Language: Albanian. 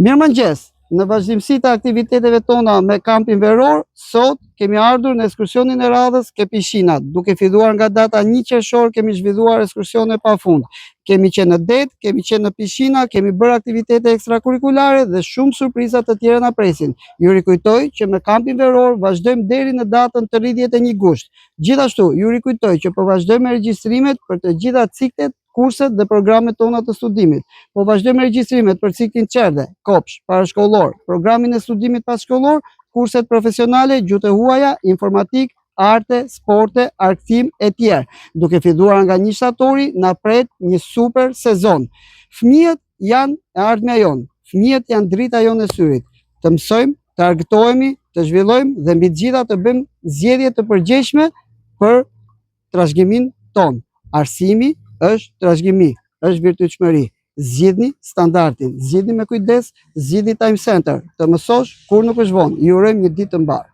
Mirëmëngjes. Në vazhdimsi të aktiviteteve tona me kampin veror, sot kemi ardhur në ekskursionin e radhës ke pishinat. Duke filluar nga data 1 qershor, kemi zhvilluar ekskursione pafund. Kemi qenë në det, kemi qenë në pishina, kemi bërë aktivitete ekstrakurrikulare dhe shumë surpriza të tjera na presin. Ju rikujtoj që me kampin veror vazhdojmë deri në datën 31 gusht. Gjithashtu, ju rikujtoj që po vazhdojmë me regjistrimet për të gjitha ciklet, kurset dhe programet tona të studimit. Po vazhdojmë regjistrimet për ciklin qerde, kopsh, parashkollor, programin e studimit passhkollor, kurset profesionale, gjuhë e huaja, informatik, arte, sporte, arkthim e tjerë. Duke filluar nga 1 shtatori, na pret një super sezon. Fëmijët janë e ardhmja jonë, fëmijët janë drita jonë e syrit. Të mësojmë, të argëtohemi, të zhvillojmë dhe mbi të gjitha të bëjmë zgjedhje të përgjegjshme për trashëgimin ton. Arsimi është trashëgimi, është virtytshmëri. Zgjidhni standardin, zgjidhni me kujdes, zgjidhni Time Center. Të mësosh kur nuk është vonë. Ju urojmë një ditë të mbarë.